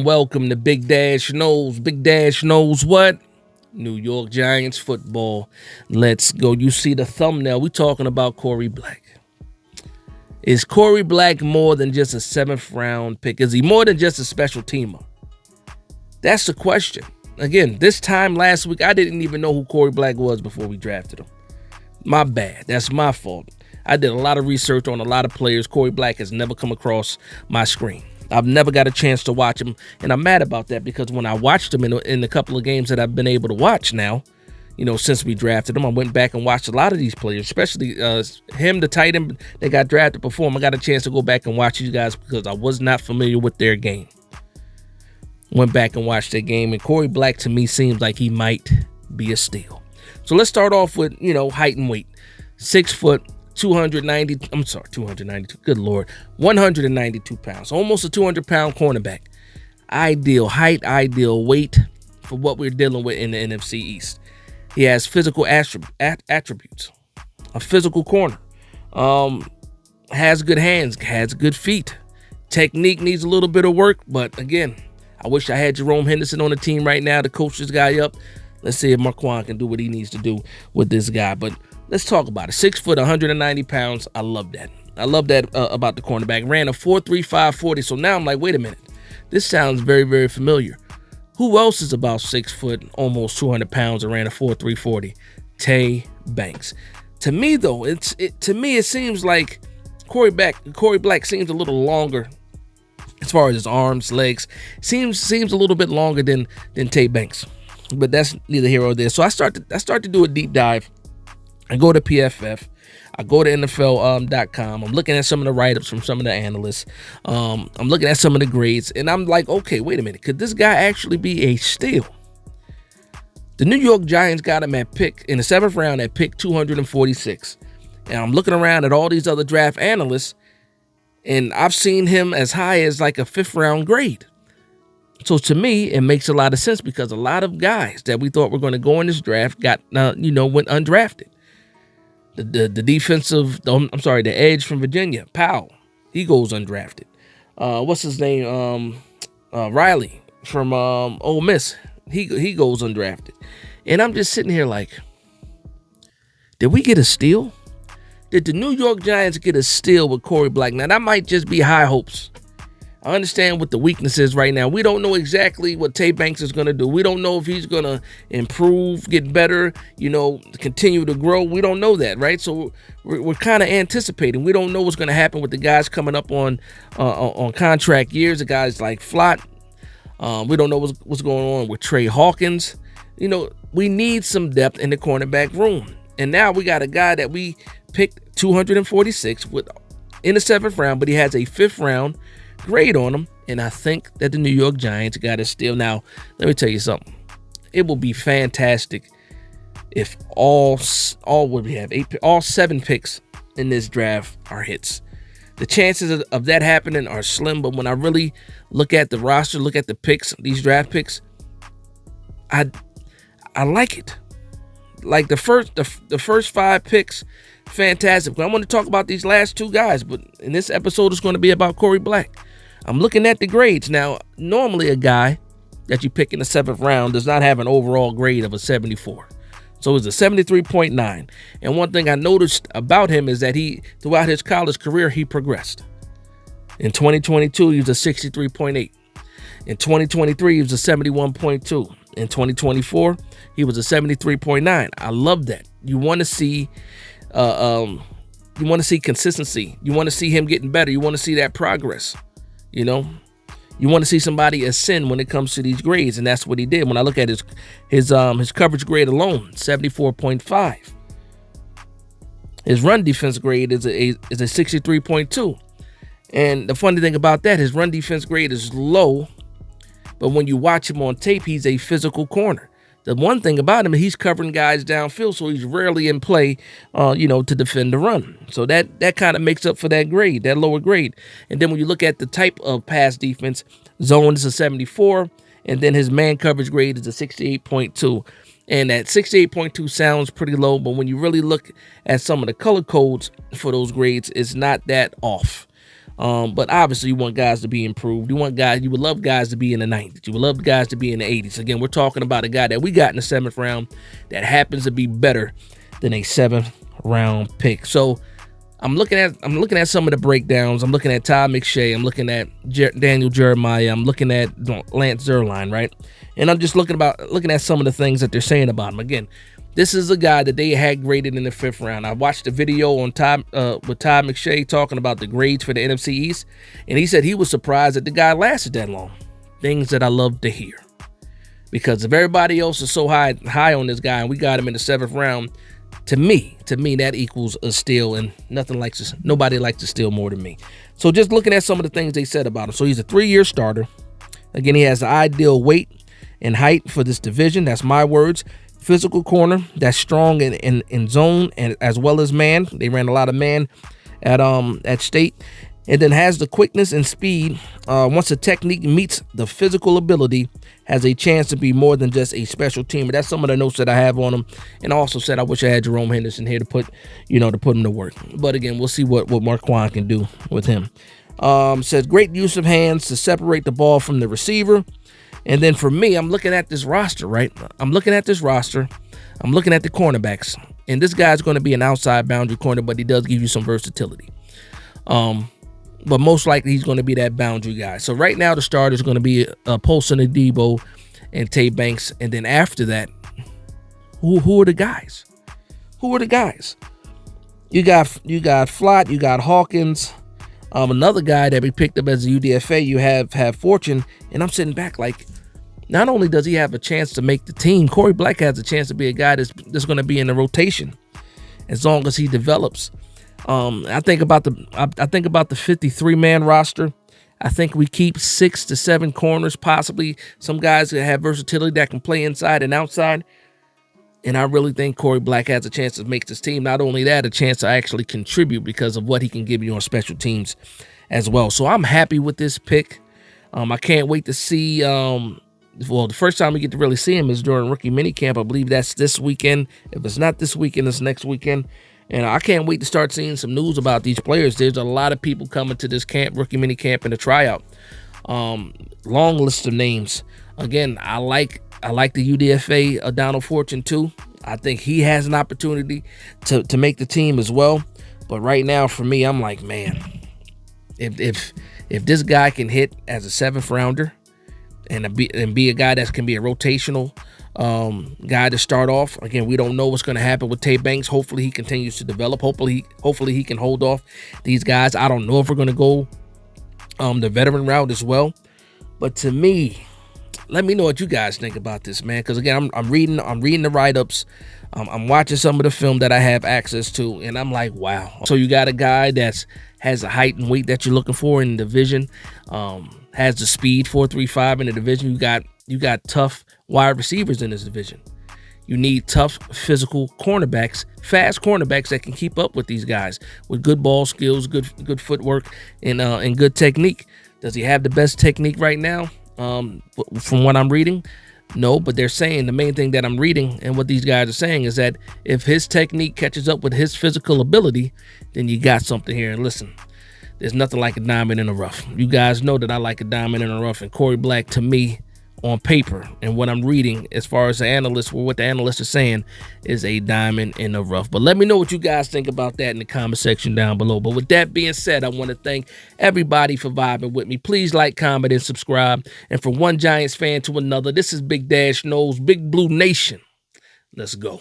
welcome to Big Dash Knows. Big Dash knows what? New York Giants football. Let's go. You see the thumbnail. We're talking about Korie Black. Is Korie Black more than just a 7th round pick? Is he more than just a special teamer? That's the question. Again, this time last week, I didn't even know who Korie Black was before we drafted him. My bad. That's my fault. I did a lot of research on a lot of players. Korie Black has never come across my screen. I've never got a chance to watch him, and I'm mad about that because when I watched him in a couple of games that I've been able to watch now, since we drafted him, I went back and watched a lot of these players, especially him, the tight end that got drafted before him. I got a chance to go back and watch these guys because I was not familiar with their game. Went back and watched their game, and Korie Black to me seems like he might be a steal. So let's start off with, height and weight. 6 foot, 292, good Lord, 192 pounds, almost a 200-pound cornerback. Ideal height, ideal weight for what we're dealing with in the NFC East. He has physical attributes, a physical corner, has good hands, has good feet. Technique needs a little bit of work, but again, I wish I had Jerome Henderson on the team right now to coach this guy up. Let's see if Marquand can do what he needs to do with this guy, but let's talk about it. 6 foot, 190 pounds. I love that. I love that about the cornerback. Ran a 4.35 40. So now I'm like, wait a minute. This sounds very, very familiar. Who else is about 6 foot, almost 200 pounds, and ran a 4.3 40? Tay Banks. To me, though, it seems like Korie Black seems a little longer as far as his arms, legs. Seems a little bit longer than Tay Banks. But that's neither here nor there. So I start to do a deep dive. I go to PFF. I go to NFL.com. I'm looking at some of the write-ups from some of the analysts. I'm looking at some of the grades, and I'm like, okay, wait a minute. Could this guy actually be a steal? The New York Giants got him in the 7th round at pick 246. And I'm looking around at all these other draft analysts, and I've seen him as high as like a 5th round grade. So to me, it makes a lot of sense because a lot of guys that we thought were going to go in this draft went undrafted. The edge from Virginia, Powell, he goes undrafted. What's his name? Riley from Ole Miss, he goes undrafted. And I'm just sitting here like, did we get a steal? Did the New York Giants get a steal with Korie Black? Now that might just be high hopes. I understand what the weakness is right now. We don't know exactly what Tay Banks is going to do. We don't know if he's going to improve, get better, continue to grow. We don't know that, right? So we're kind of anticipating. We don't know what's going to happen with the guys coming up on contract years. The guys like Flott. We don't know what's going on with Trey Hawkins. We need some depth in the cornerback room. And now we got a guy that we picked 246 in the 7th round, but he has a 5th round grade on him, and I think that the New York Giants got a steal. Now, let me tell you something. It will be fantastic if all 7 picks in this draft are hits. The chances of that happening are slim, but when I really look at the roster, look at the picks, these draft picks, I like it. Like the first 5 picks, fantastic. I want to talk about these last 2 guys, but in this episode, it's going to be about Korie Black. I'm looking at the grades. Now, normally a guy that you pick in the 7th round does not have an overall grade of a 74. So it's a 73.9. And one thing I noticed about him is that throughout his college career, he progressed. In 2022, he was a 63.8. In 2023, he was a 71.2. In 2024, he was a 73.9. I love that. You want to see consistency. You want to see him getting better. You want to see that progress. You want to see somebody ascend when it comes to these grades, and that's what he did. When I look at his coverage grade alone, 74.5. His run defense grade is a 63.2. And the funny thing about that, his run defense grade is low, but when you watch him on tape, he's a physical corner. The one thing about him, he's covering guys downfield, so he's rarely in play, to defend the run. So that kind of makes up for that grade, that lower grade. And then when you look at the type of pass defense, zone is a 74, and then his man coverage grade is a 68.2. And that 68.2 sounds pretty low, but when you really look at some of the color codes for those grades, it's not that off. But obviously, you want guys to be improved. You would love guys to be in the 90s. You would love guys to be in the 80s. Again, we're talking about a guy that we got in the 7th round that happens to be better than a 7th round pick. So I'm looking at some of the breakdowns. I'm looking at Todd McShay. I'm looking at Daniel Jeremiah. I'm looking at Lance Zierlein, right? And I'm just looking at some of the things that they're saying about him. Again, this is a guy that they had graded in the 5th round. I watched a video on with Todd McShay talking about the grades for the NFC East, and he said he was surprised that the guy lasted that long. Things that I love to hear, because if everybody else is so high on this guy and we got him in the 7th round, to me that equals a steal, and nobody likes to steal more than me. So just looking at some of the things they said about him. So he's a 3-year starter. Again, he has the ideal weight and height for this division. That's my words. Physical corner that's strong in zone and as well as man. They ran a lot of man at State. And then has the quickness and speed. Once the technique meets the physical ability, has a chance to be more than just a special teamer. That's some of the notes that I have on him. And I also said I wish I had Jerome Henderson here to put him to work. But again, we'll see what Marquand can do with him. Says great use of hands to separate the ball from the receiver. And then for me, I'm looking at this roster, right? I'm looking at the cornerbacks. And this guy's going to be an outside boundary corner, but he does give you some versatility. But most likely he's going to be that boundary guy. So right now the starter is going to be Paulson Adebo and Tay Banks. And then after that, who are the guys? Who are the guys? You got Flott, you got Hawkins. Another guy that we picked up as a UDFA, you have Fortune. And I'm sitting back like, not only does he have a chance to make the team, Korie Black has a chance to be a guy that's going to be in the rotation as long as he develops. I think about the 53-man roster. I think we keep 6 to 7 corners, possibly some guys that have versatility that can play inside and outside. And I really think Korie Black has a chance to make this team. Not only that, a chance to actually contribute because of what he can give you on special teams as well. So I'm happy with this pick. I can't wait to see. The first time we get to really see him is during rookie minicamp. I believe that's this weekend. If it's not this weekend, it's next weekend. And I can't wait to start seeing some news about these players. There's a lot of people coming to this camp, rookie minicamp, and the tryout. Long list of names. Again, I like the UDFA Donald Fortune too. I think he has an opportunity to make the team as well. But right now, for me, I'm like, man, if this guy can hit as a 7th rounder and be a guy that can be a rotational guy to start off. Again, we don't know what's going to happen with Tay Banks. Hopefully he continues to develop. Hopefully he can hold off these guys. I don't know if we're going to go the veteran route as well. But to me, let me know what you guys think about this, man. Because again, I'm reading the write-ups. I'm watching some of the film that I have access to, and I'm like, wow. So you got a guy that has a height and weight that you're looking for in the division. Has the speed, 4.35 in the division. You got tough wide receivers in this division. You need tough physical cornerbacks, fast cornerbacks that can keep up with these guys with good ball skills, good footwork, and good technique. Does he have the best technique right now? From what I'm reading, no. But they're saying the main thing that I'm reading and what these guys are saying is that if his technique catches up with his physical ability, then you got something here. And listen, there's nothing like a diamond in the rough. You guys know that I like a diamond in the rough, and Korie Black, to me, on paper and what I'm reading as far as what the analysts are saying, is a diamond in the rough. But let me know what you guys think about that in the comment section down below. But with that being said, I want to thank everybody for vibing with me. Please like, comment, and subscribe. And from one Giants fan to another, this is Big Dash Knows, Big Blue Nation. Let's go.